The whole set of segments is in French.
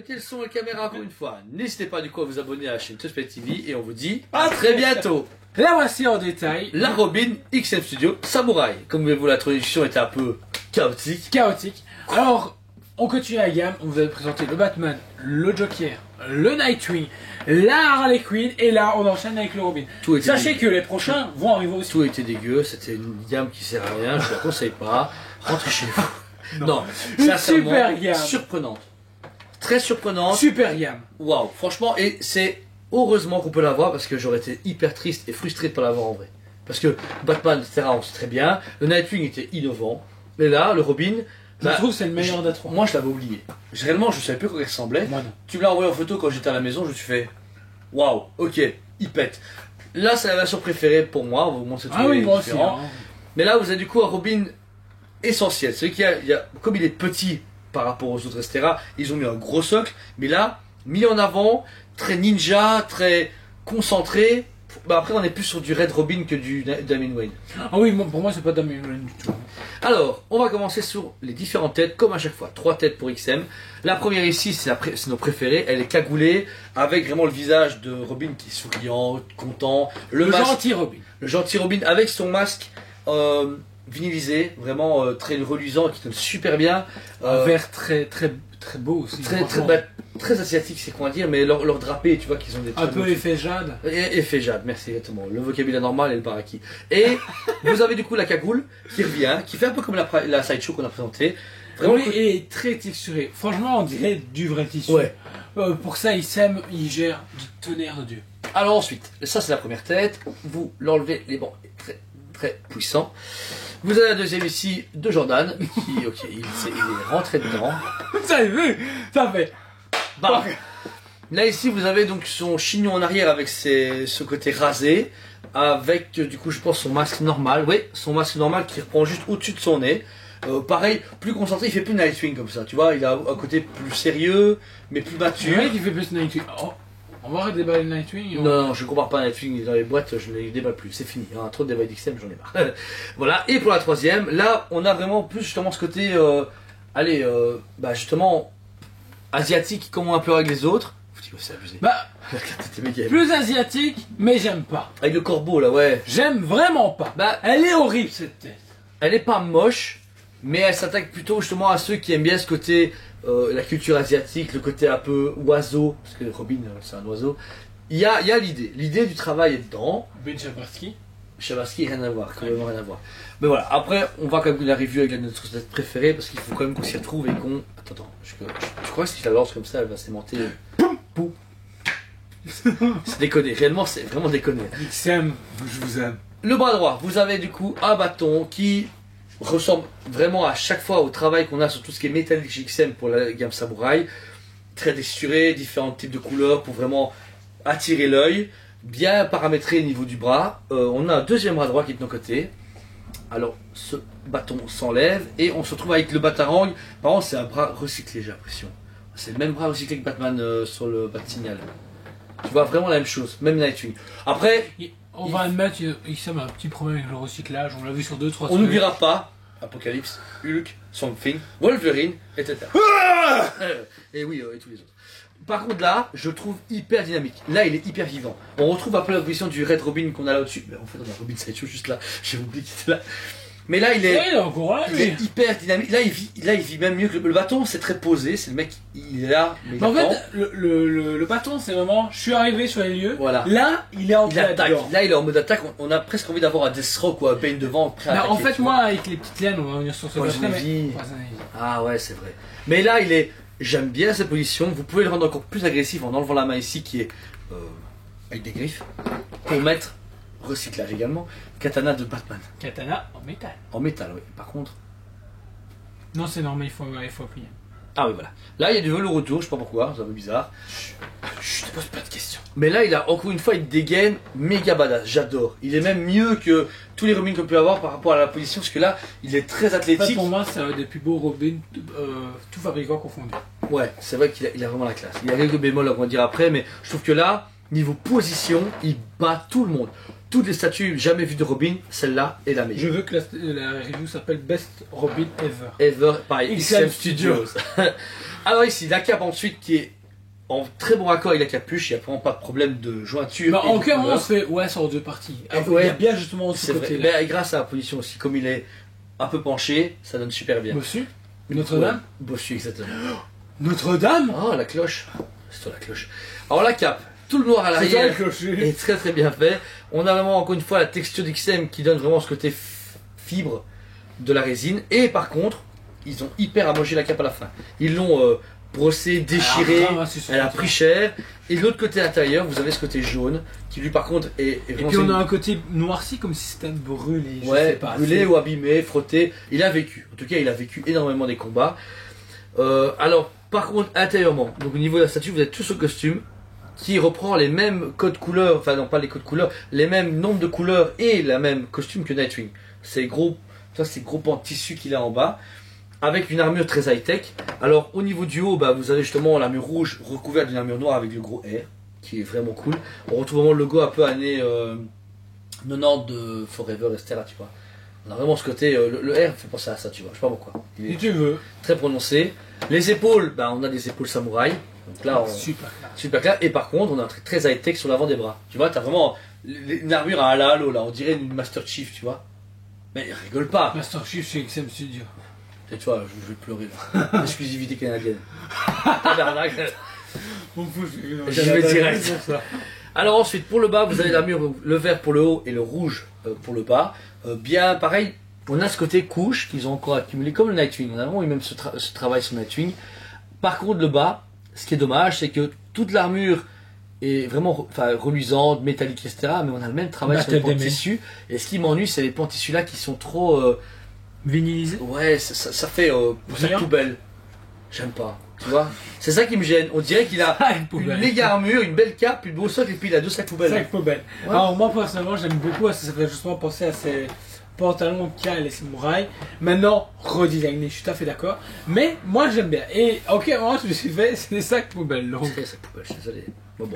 mettez le son et la caméra encore une fois. N'hésitez pas du coup à vous abonner à la chaîne Touchplay TV et on vous dit à très bientôt. Là voici en détail La Robin XM Studio Samurai. Comme vous voyez, l'introduction était un peu chaotique. Alors, on continue la gamme. On vous avait présenté le Batman, le Joker, le Nightwing, la Harley Quinn, et là on enchaîne avec le Robin. Sachez que les prochains vont arriver aussi. Tout était dégueu, c'était une gamme qui sert à rien, je ne la conseille pas. Rentrez chez vous. Non, une super gamme. Surprenante. Très surprenante. Super gamme. Waouh, franchement, et c'est heureusement qu'on peut l'avoir parce que j'aurais été hyper triste et frustré de pas l'avoir en vrai. Parce que Batman, etc., on sait très bien. Le Nightwing était innovant. Mais là, le Robin. Je trouve que c'est le meilleur des trois. Moi, je l'avais oublié. Réellement, je savais plus quoi il ressemblait. Moi non. Tu me l'as envoyé en photo quand j'étais à la maison, je me suis fait waouh, ok, il pète. Là, c'est la version préférée pour moi. On va vous montrer tout les moi différents. aussi. Hein. Mais là, vous avez du coup un Robin essentiel. C'est qu'il y a, comme il est petit par rapport aux autres, etc., ils ont mis un gros socle. Mais là, mis en avant, très ninja, très concentré. Bah après, on est plus sur du Red Robin que du Damian Wayne. Ah oui, pour moi, c'est pas Damian Wayne du tout. Alors, on va commencer sur les différentes têtes, comme à chaque fois. 3 têtes pour XM. La première ici, c'est nos préférées. Elle est cagoulée, avec vraiment le visage de Robin qui est souriant, content. Le gentil Robin. Le gentil Robin avec son masque vinylisé, vraiment très reluisant, qui donne super bien. Un vert très beau aussi. Très asiatique, c'est quoi dire, mais leur drapé, tu vois qu'ils ont des... Un peu effet jade. Effet jade, merci exactement. Le vocabulaire normal et le baraki. Et vous avez du coup la cagoule qui revient, qui fait un peu comme la sideshow qu'on a présentée. Vraiment, et très texturé. Franchement, on dirait du vrai tissu. Ouais. Pour ça, il gère du tonnerre de Dieu. Alors ensuite, ça c'est la première tête. Vous l'enlevez, les bancs est très très puissant. Vous avez la deuxième ici de Jordan, qui, ok, il est rentré dedans. Vous avez vu? Ça fait... Bah, là ici vous avez donc son chignon en arrière avec ce côté rasé, avec du coup je pense son masque normal, oui, son masque normal qui reprend juste au-dessus de son nez. Pareil, plus concentré, il fait plus Nightwing comme ça, tu vois, il a un côté plus sérieux, mais plus mature. C'est vrai qu'il fait plus Nightwing. Oh, on va arrêter de déballer Nightwing. Non, je ne compare pas Nightwing dans les boîtes, je ne les déballe plus, c'est fini, hein, trop de débat d'XM, j'en ai marre. Voilà, et pour la troisième, là on a vraiment plus justement ce côté, bah justement, asiatique comme on a un peu avec les autres. C'est abusé. Bah, plus asiatique, mais j'aime pas. Avec le corbeau là, ouais. J'aime vraiment pas. Bah, elle est horrible cette tête. Elle est pas moche, mais elle s'attaque plutôt justement à ceux qui aiment bien ce côté, la culture asiatique, le côté un peu oiseau, parce que Robin c'est un oiseau. Il y a l'idée du travail est dedans. Ben Chabaski, rien à voir, complètement rien à voir. Mais voilà, après on va quand même la review avec notre tête préférée, parce qu'il faut quand même qu'on s'y retrouve et qu'on... Attends, tu crois que si je la lance comme ça, elle va s'aimanter. Poum. C'est déconné, réellement c'est vraiment déconné. XM, je vous aime. Le bras droit, vous avez du coup un bâton qui ressemble vraiment à chaque fois au travail qu'on a sur tout ce qui est métallique XM pour la gamme Samurai. Très texturé, différents types de couleurs pour vraiment attirer l'œil. Bien paramétré au niveau du bras. On a un deuxième bras droit qui est de nos côtés. Alors ce bâton s'enlève et on se retrouve avec le Batarang. Par contre c'est un bras recyclé, j'ai l'impression. C'est le même bras recyclé que Batman sur le Bat-Signal. Tu vois vraiment la même chose, même Nightwing. Après, on va admettre XM a un petit problème avec le recyclage, on l'a vu sur 2-3 on n'oubliera pas Apocalypse, Hulk, Swamp Thing, Wolverine, etc. Et oui, et tous les autres. Par contre là, je le trouve hyper dynamique. Là, il est hyper vivant. On retrouve un peu la position du Red Robin qu'on a là au-dessus. En fait, on a Robin Sideshow juste là. J'ai oublié qu'il était là. Mais là, il est hyper dynamique. Là, il vit même mieux que le bâton. C'est très posé. C'est le mec, il est là. Mais en fait, le bâton, c'est vraiment, je suis arrivé sur les lieux. Voilà. Là, il est en mode attaque. Là, il est en mode attaque. On a presque envie d'avoir un Deathstroke ou un Bane devant. Prêt à en fait, moi, avec les petites lianes, on va venir sur ce bâton. Ah ouais, c'est vrai. Mais là, il est. J'aime bien cette position. Vous pouvez le rendre encore plus agressif en enlevant la main ici, qui est avec des griffes, pour mettre recyclage également. Katana de Batman. Katana en métal. En métal, oui. Par contre. Non, c'est normal, il faut appuyer. Ah oui, voilà. Là, il y a du velours autour, je sais pas pourquoi, c'est un peu bizarre. Je te pose pas de questions. Mais là, il a encore une fois une dégaine méga badass, j'adore. Il est même mieux que tous les Robins qu'on peut avoir par rapport à la position, parce que là, il est très athlétique. En fait, pour moi, c'est un des plus beaux Robins, tout fabricant confondu. Ouais, c'est vrai qu'il a vraiment la classe. Il y a quelques bémols, on va dire après, mais je trouve que là, niveau position, il bat tout le monde. Toutes les statues jamais vues de Robin, celle-là est la meilleure. Je veux que la review s'appelle Best Robin Ever. Ever par XM Studios. Alors ici, la cape ensuite qui est en très bon accord avec la capuche, il n'y a vraiment pas de problème de jointure. Bah, en cas on se fait, ouais, c'est en deux parties. Il y a bien justement ce côté-là. Mais grâce à la position aussi, comme il est un peu penché, ça donne super bien. Bossu Notre-Dame Bossu, exactement. Notre-Dame. Oh, la cloche. C'est toi la cloche. Alors la cape, tout le noir à l'arrière est très très bien fait. On a vraiment encore une fois la texture d'XM qui donne vraiment ce côté fibre de la résine. Et par contre, ils ont hyper amoché la cape à la fin. Ils l'ont brossée, déchirée, elle a pris cher. Et de l'autre côté intérieur, vous avez ce côté jaune qui lui par contre est et puis on a un côté noirci comme si c'était brûlé. Ouais, brûlé ou abîmé, frotté. Il a vécu. En tout cas, il a vécu énormément des combats. Alors, par contre, intérieurement, donc au niveau de la statue, vous avez tout ce costume qui reprend les mêmes codes couleurs, enfin non pas les codes couleurs, les mêmes nombres de couleurs et la même costume que Nightwing. C'est gros, ça c'est gros pan de tissu qu'il a en bas, avec une armure très high-tech. Alors au niveau du haut, bah, vous avez justement l'armure rouge recouverte d'une armure noire avec le gros R, qui est vraiment cool. On retrouve vraiment le logo un peu années 90 de Forever, etc. Tu vois. On a vraiment ce côté, le R fait penser à ça, tu vois, je sais pas pourquoi. Si tu veux. Très prononcé. Les épaules, bah, on a des épaules samouraï. Donc là, super clair. Et par contre, on a un truc très high-tech sur l'avant des bras. Tu vois, t'as vraiment une armure à la halo, là, on dirait une Master Chief, tu vois. Mais rigole pas. Master Chief chez XM Studio. Et tu vois, je vais pleurer là. Exclusivité canadienne. Tabarnak. Je vais direct. Alors ensuite, pour le bas, vous avez l'armure, le vert pour le haut et le rouge pour le bas. Bien pareil, on a ce côté couche qu'ils ont encore accumulé, comme le Nightwing. On a vraiment eu même ce travail sur Nightwing. Par contre, le bas, ce qui est dommage, c'est que toute l'armure est vraiment reluisante, métallique, etc. Mais on a le même travail sur les pans de tissu. Et ce qui m'ennuie, c'est les pans de tissu là qui sont trop vinylisés. Ouais, ça fait sac poubelle. J'aime pas. Tu vois, c'est ça qui me gêne. On dirait qu'il a une méga armure, une belle cape, une beau socle et puis il a deux sacs poubelles. Sacs poubelles. Ouais. Alors moi personnellement j'aime beaucoup parce que ça fait justement penser à ces pantalons qu'a les samouraïs. Maintenant redesigné, je suis tout à fait d'accord. Mais moi j'aime bien. Et ok, moi je me suis fait, c'est des sacs poubelles. Donc. C'est des sacs poubelles, je suis désolé. Bon,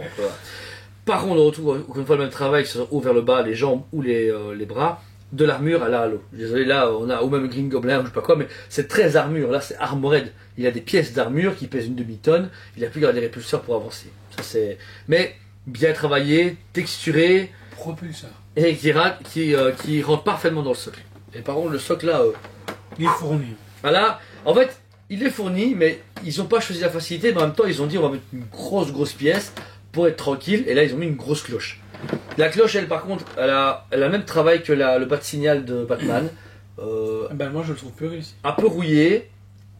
par contre on retrouve encore une fois le même travail, que ce soit haut vers le bas, les jambes ou les bras. De l'armure à la halo. Désolé, là, on a au même Green Goblin, ou je sais pas quoi, mais c'est très armure. Là, c'est Armored. Il a des pièces d'armure qui pèsent une demi-tonne. Il a pu garder des répulseurs pour avancer. Ça, c'est... Mais bien travaillé, texturé. Propulseur. Et qui rentre parfaitement dans le socle. Et par contre, le socle, là... il est fourni. Voilà. En fait, il est fourni, mais ils n'ont pas choisi la facilité. Mais en même temps, ils ont dit, on va mettre une grosse pièce pour être tranquille. Et là, ils ont mis une grosse cloche. La cloche, elle, par contre, elle a le même travail que le bas de signal de Batman. Ben moi, je le trouve plus réussi. Un peu rouillé,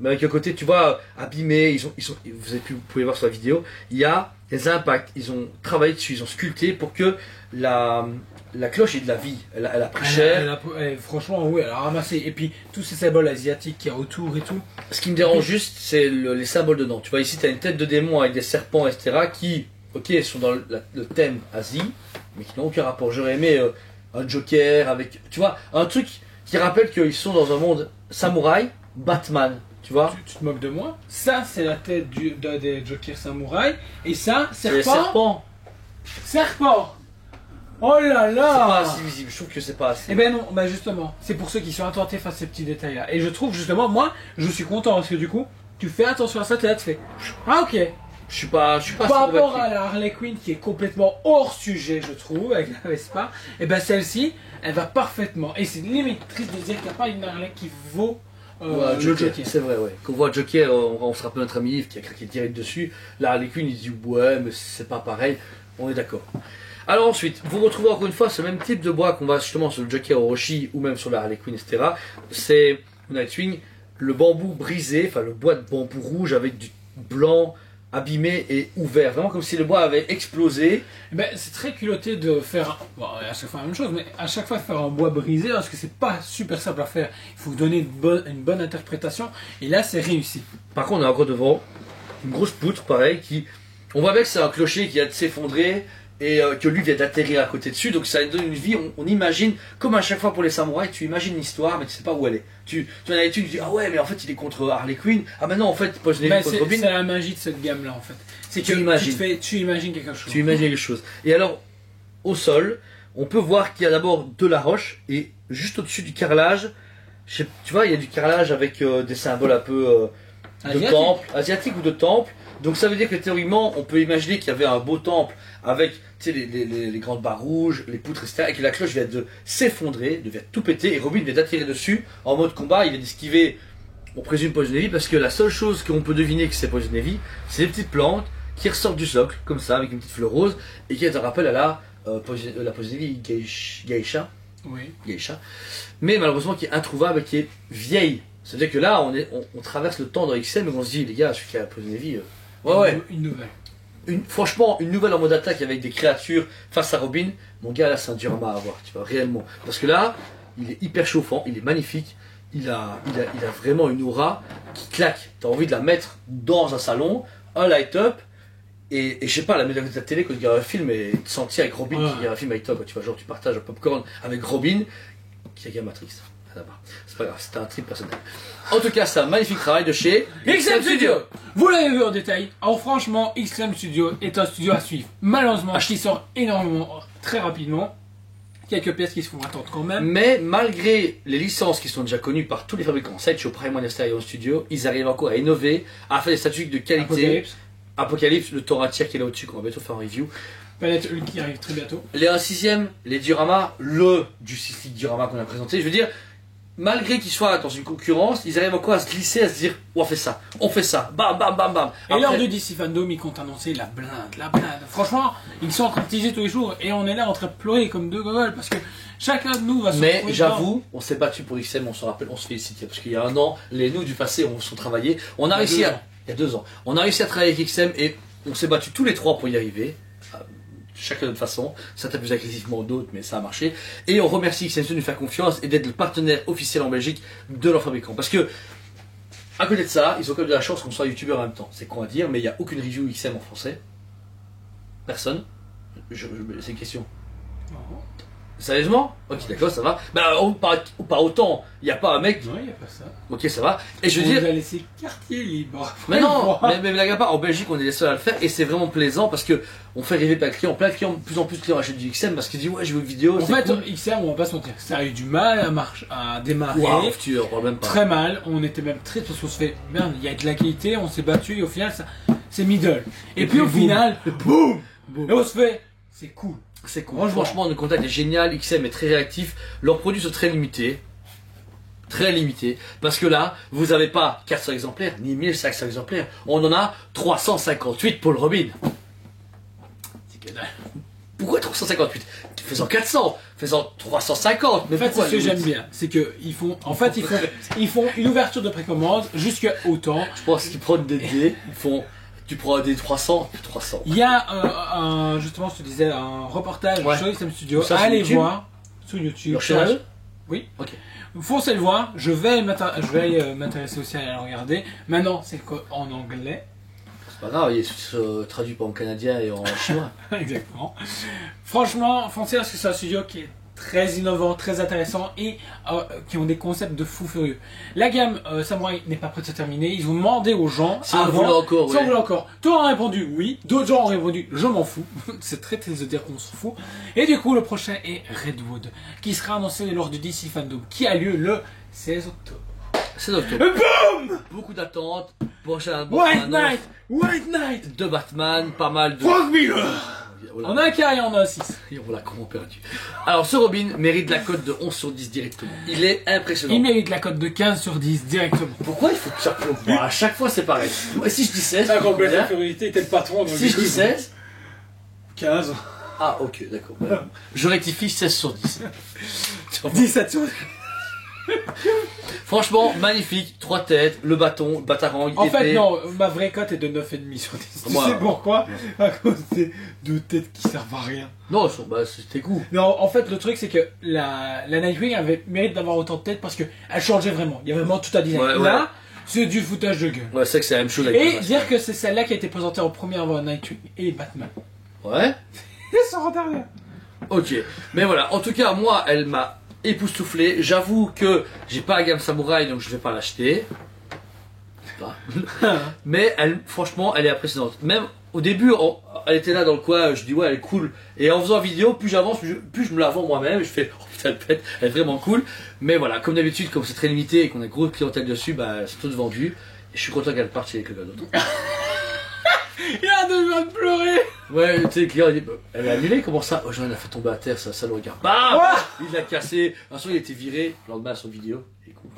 mais avec le côté, tu vois, abîmé. Vous pouvez voir sur la vidéo, il y a des impacts. Ils ont travaillé dessus, ils ont sculpté pour que la cloche ait de la vie. Elle a pris cher. Franchement, oui, elle a ramassé. Et puis, tous ces symboles asiatiques qu'il y a autour et tout. Ce qui me dérange juste, c'est les symboles dedans. Tu vois, ici, tu as une tête de démon avec des serpents, etc., qui... Ok, ils sont dans le thème Asie, mais qui n'ont aucun rapport. J'aurais aimé un Joker avec, tu vois, un truc qui rappelle qu'ils sont dans un monde samouraï, Batman, tu vois. Tu te moques de moi? Ça, c'est la tête d'un des Jokers samouraï, et ça, serpent. Serpent. Oh là là. C'est pas assez visible, je trouve que c'est pas assez. Eh ben non, ben justement, c'est pour ceux qui sont attentifs à ces petits détails-là. Et je trouve justement, moi, je suis content parce que du coup, tu fais attention à ça, tu fais. Ah ok. Je suis pas par rapport à la Harley Quinn qui est complètement hors sujet, je trouve, avec la Vespa, et ben celle-ci, elle va parfaitement. Et c'est limite triste de dire qu'il n'y a pas une Harley qui vaut le Joker. C'est vrai, ouais. Quand on voit Joker, on se rappelle notre ami Yves qui a craqué direct dessus. La Harley Quinn, il dit ouais, mais c'est pas pareil. On est d'accord. Alors ensuite, vous retrouvez encore une fois ce même type de bois qu'on va justement sur le Joker Orochi ou même sur la Harley Quinn, etc. C'est Nightwing, le bambou brisé, enfin le bois de bambou rouge avec du blanc abîmé et ouvert, vraiment comme si le bois avait explosé. Ben, c'est très culotté de faire, bon, à chaque fois la même chose, mais à chaque fois faire un bois brisé parce que c'est pas super simple à faire. Il faut donner une bonne interprétation et là c'est réussi. Par contre, on a encore devant une grosse poutre, pareil, qui, on voit bien que c'est un clocher qui a de s'effondrer et que lui vient d'atterrir à côté dessus, donc ça donne une vie. On imagine, comme à chaque fois pour les samouraïs, tu imagines l'histoire, mais tu sais pas où elle est. Tu en as étude, tu dis ah ouais, mais en fait il est contre Harley Quinn. Ah maintenant en fait, Poison Ivy contre Robin. C'est la magie de cette gamme là en fait. C'est que tu imagines quelque chose. Tu imagines quelque chose. Et alors, au sol, on peut voir qu'il y a d'abord de la roche et juste au-dessus du carrelage, tu vois, il y a du carrelage avec des symboles un peu de temple, asiatique ou de temple. Donc ça veut dire que théoriquement, on peut imaginer qu'il y avait un beau temple avec tu sais, les grandes barres rouges, les poutres, etc. Et que la cloche vient de s'effondrer, de vient tout péter, et Robin vient d'attirer dessus en mode combat, il vient d'esquiver, on présume Poison Ivy, parce que la seule chose qu'on peut deviner que c'est Poison Ivy, c'est des petites plantes qui ressortent du socle, comme ça, avec une petite fleur rose, et qui est un rappel à la Poison Ivy Geisha. Oui. Geisha. Mais malheureusement qui est introuvable, qui est vieille. C'est-à-dire que là, on traverse le temps dans XM et on se dit, les gars, celui qui a Poison Ivy... ouais. Une nouvelle. Franchement, une nouvelle en mode attaque avec des créatures face à Robin, mon gars là c'est un diorama à avoir, tu vois, réellement. Parce que là, il est hyper chauffant, il est magnifique, il a vraiment une aura qui claque. T'as envie de la mettre dans un salon, un light-up, et je sais pas, la mettre à la télé quand tu regardes un film et te sentir avec Robin qui regarde un film avec toi, quoi, tu vois, genre tu partages un popcorn avec Robin qui regarde Matrix. C'est pas grave, c'était un trip personnel. En tout cas, c'est un magnifique travail de chez XM Studio. Vous l'avez vu en détail. Alors franchement, XM Studio est un studio à suivre. Malheureusement, qui sort énormément, très rapidement. Quelques pièces qui se font attendre quand même. Mais malgré les licences qui sont déjà connues par tous les fabricants, Sideshow, Prime One Stereo Studio, ils arrivent encore à innover, à faire des statuts de qualité. Apocalypse, le Torrentier qui est là au-dessus, qu'on va bientôt faire en review. Palette qui arrive très bientôt. Les 1/6, les dioramas, le du cyclique diorama qu'on a présenté, je veux dire, malgré qu'ils soient dans une concurrence, ils arrivent encore à se glisser, à se dire, on fait ça, bam, bam, bam, bam. Et lors de DC Fandom, ils comptent annoncer la blinde. Franchement, ils sont en train de teaser tous les jours et on est là en train de pleurer comme deux gogoles parce que chacun de nous va se Mais j'avoue, on s'est battu pour XM, on s'en rappelle, on se félicite parce qu'il y a un an, les nous du passé ont travaillé. On a réussi à. Il y a 2 ans. On a réussi à travailler avec XM et on s'est battu tous les 3 pour y arriver. Chacun de notre façon, certains plus agressivement d'autres, mais ça a marché. Et on remercie XM de nous faire confiance et d'être le partenaire officiel en Belgique de leur fabricant. Parce que, à côté de ça, ils ont quand même de la chance qu'on soit youtubeur en même temps. C'est con à dire, mais il n'y a aucune review XM en français. Personne. C'est une question. Sérieusement? Ok, d'accord, ça va. Bah, pas autant. Il n'y a pas un mec. Non, il n'y a pas ça. Ok, ça va. Et je veux on dire. nous a laissé quartier libre. Mais non, mais blague à part, en Belgique, on est les seuls à le faire et c'est vraiment plaisant parce que on fait rêver plein de clients. Plein de clients, de plus en plus de clients achètent du XM parce qu'ils disent ouais, je veux une vidéo. En fait, cool. XM, on va pas se mentir, ça a eu du mal à démarrer. Wow, tu vois même pas. Très mal. On était même triste parce qu'on se fait merde, il y a de la qualité, on s'est battu et au final, c'est middle. Et puis au final, boum, et on se fait, c'est cool. C'est cool. Franchement, le contact est génial. XM est très réactif. Leurs produits sont très limités. Très limités. Parce que là, vous n'avez pas 400 exemplaires, ni 1500 exemplaires. On en a 358 pour le Robin. C'est que dalle. Pourquoi 358? Faisant 400, faisant 350. Mais en fait, c'est ce que j'aime bien. C'est qu'ils font, ils font une ouverture de précommande jusqu'à autant. Je pense qu'ils prennent des dés. Ils font. Tu prends des 300. Il y a justement, je te disais, un reportage sur XM Studio. Allez voir sur YouTube. Leur chaîne. Oui. Ok. Foncez le voir. Je vais m'intéresser aussi à le regarder. Maintenant, c'est en anglais. C'est pas grave, il est traduit pas en canadien et en chinois. Exactement. Franchement, foncez parce que c'est un studio qui est très innovant, très intéressant et qui ont des concepts de fou furieux. La gamme Samurai n'est pas prête de se terminer. Ils ont demandé aux gens si on voulait encore. Si on voulait encore. Toi ont répondu oui. D'autres gens ont répondu je m'en fous. C'est très triste de dire qu'on s'en fout. Et du coup, le prochain est Redwood, qui sera annoncé lors du DC Fandom, qui a lieu le 16 octobre. 16 octobre. Boum. Beaucoup d'attentes. Prochain White Knight de Batman, pas mal de. Frank Miller. On a un cas et on a un 6. Et on l'a comment perdu. Alors ce Robin mérite la cote de 11 sur 10 directement. Il est impressionnant. Il mérite la cote de 15 sur 10 directement. Pourquoi il faut que ça plombe? À chaque fois c'est pareil. Si je dis 16, la priorité, t'es le patron. Si je dis 16, 15. Ah ok, d'accord. Je rectifie 16 sur 10. 17 sur 10. Franchement, magnifique, 3 têtes, le bâton, batarang, en épée. fait, non, ma vraie cote est de 9,5 sur 10. Tu sais pourquoi? À cause des 2 têtes qui servent à rien. Non, bah, c'était goût. Non, en fait, le truc, c'est que la Nightwing avait mérite d'avoir autant de têtes parce qu'elle changeait vraiment. Il y a vraiment tout à dire. Là, c'est du foutage de gueule. Ouais, c'est que c'est la même chose avec et dire que c'est celle-là qui a été présentée en première avant Nightwing et Batman. Ouais. Ils sont derrière. Ok. Mais voilà, en tout cas, moi, elle m'a époustouflé. J'avoue que j'ai pas la gamme Samurai donc je vais pas l'acheter. Mais franchement, elle est impressionnante. Même au début, elle était là dans le coin, je dis ouais, elle est cool. Et en faisant la vidéo, plus j'avance, plus je me la vends moi-même. Je fais oh putain, elle est vraiment cool. Mais voilà, comme d'habitude, comme c'est très limité et qu'on a une grosse clientèle dessus, bah c'est tout vendu. Et je suis content qu'elle parte chez quelqu'un d'autre. Il a besoin de pleurer. Ouais, tu sais, le client, il dit, bah, elle a annulé, comment ça? Oh, j'en ai fait tomber à terre, ça le regarde. Bam! Il l'a cassé. Un soir, il a été viré. Le lendemain, son vidéo. Il est cool,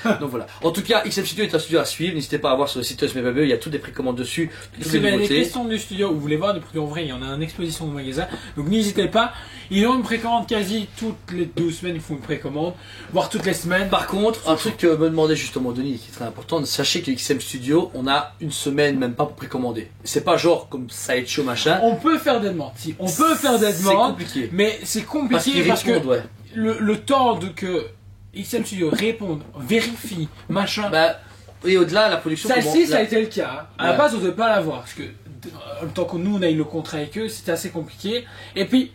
quoi. Donc voilà. En tout cas, XM Studio est un studio à suivre. N'hésitez pas à voir sur le site SMBB. Il y a toutes les précommandes dessus. Toutes Si les vous avez des nouveautés. questions du studio ou vous voulez voir des produits en vrai, il y en a une exposition au magasin. Donc n'hésitez pas. Ils ont une précommande quasi toutes les 12 semaines. Ils font une précommande, voire toutes les semaines. Par contre, un truc que me demandait justement Denis, qui est très important, sachez que XM Studio, on a une semaine même pas pour précommander. C'est pas genre comme Sideshow machin. On peut faire des demandes. Si, on peut faire des C'est demandes. compliqué. Mais c'est Parce compliqué qu'ils parce que répondent, ouais. le temps de que XM Studio réponde, vérifie, machin. Bah, et au-delà, la production. Celle-ci, ça a la- été le cas. À la Ouais. base, on ne devait pas l'avoir. Parce que, en même temps que nous, on a eu le contrat avec eux, c'était assez compliqué. Et puis,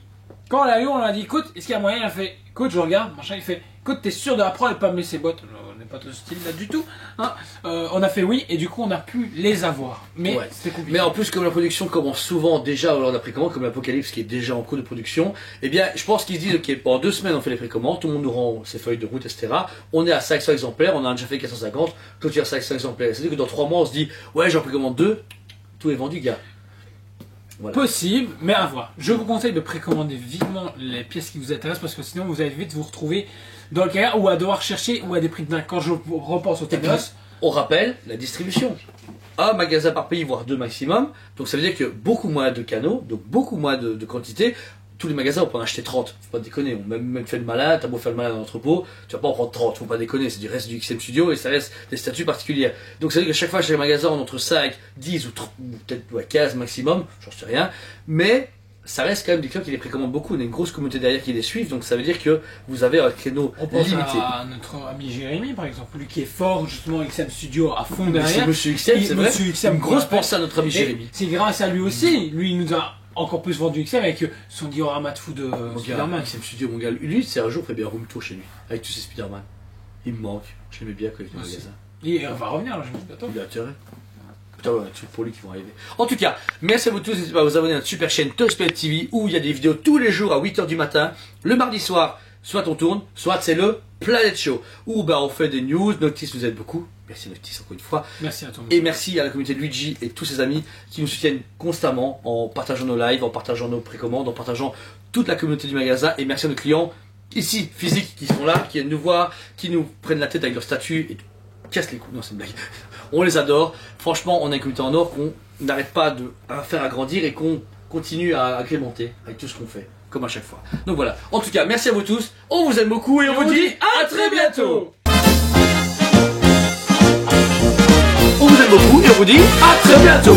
quand on l'a eu, on a dit, écoute, est-ce qu'il y a moyen? Il a fait, écoute, je regarde, machin. Il fait, écoute, t'es sûr de la prendre et pas me laisser boîte? On n'est pas de ce style là du tout. Hein. On a fait oui, et du coup, on a pu les avoir. Mais Ouais. c'était compliqué. Mais en plus, comme la production commence souvent déjà lors de la précommande, comme l'Apocalypse qui est déjà en cours de production, eh bien, je pense qu'ils se disent, ok, pendant 2 semaines on fait les précommandes, tout le monde nous rend ses feuilles de route, etc. On est à 500 exemplaires, on a déjà fait 450, quand tu as 500 exemplaires, c'est-à-dire que dans 3 mois on se dit, ouais, j'en précommande 2, tout est vendu, gars. Voilà. Possible, mais à voir. Je vous conseille de précommander vivement les pièces qui vous intéressent parce que sinon vous allez vite vous retrouver dans le cas ou à devoir chercher ou à des prix de dingue. Quand je repense au Et puis, Thanos, on rappelle la distribution. Un magasin par pays, voire 2 maximum. Donc ça veut dire que beaucoup moins de canaux, donc beaucoup moins de quantité. Tous les magasins, on peut en acheter 30. Faut pas déconner. On même fait le malin, t'as beau faire le malin dans l'entrepôt, tu vas pas en prendre 30. Faut pas déconner. C'est du reste du XM Studio et ça reste des statuts particuliers. Donc ça veut dire que chaque fois, chaque magasin, on entre 5, 10 ou peut-être 15 maximum. J'en sais rien. Mais ça reste quand même des clients qui les précommandent beaucoup. On a une grosse communauté derrière qui les suivent. Donc ça veut dire que vous avez un créneau on pense limité. à notre ami Jérémy par exemple, lui qui est fort justement XM Studio à fond Mais c'est derrière. Monsieur XM, c'est vrai. Monsieur XM, Une grosse qu'on pensée à notre ami appelle. Et Jérémy. c'est grâce à lui aussi. Lui, il nous a encore plus vendu XM avec son diorama de fou de Mon gars, Spider-Man. XM Studio, mon gars, lui, c'est un jour, il fait bien un room tour chez lui, avec tous ses Spider-Man. Il me manque, je l'aimais bien quand il venait au Aussi. magasin. Il va revenir là, je pense bientôt. Il a intérêt. Putain, ouais, un truc pour lui qui vont arriver. En tout cas, merci à vous tous, n'hésitez pas à vous abonner à notre super chaîne Toxplay TV, où il y a des vidéos tous les jours à 8h du matin. Le mardi soir, soit on tourne, soit c'est le Planet Show, où bah, on fait des news. Noctis nous aide beaucoup. Merci Noctis encore une fois. Merci à toi. Et merci à la communauté de Luigi et tous ses amis qui nous soutiennent constamment en partageant nos lives, en partageant nos précommandes, en partageant toute la communauté du magasin. Et merci à nos clients ici, physiques, qui sont là, qui viennent nous voir, qui nous prennent la tête avec leur statut et cassent les couilles. Non, c'est une blague. On les adore. Franchement, on a une communauté en or qu'on n'arrête pas de faire agrandir et qu'on continue à agrémenter avec tout ce qu'on fait, comme à chaque fois. Donc voilà. En tout cas, merci à vous tous. On vous aime beaucoup et on vous dit à très bientôt. On vous aime beaucoup et on vous dit à très bientôt.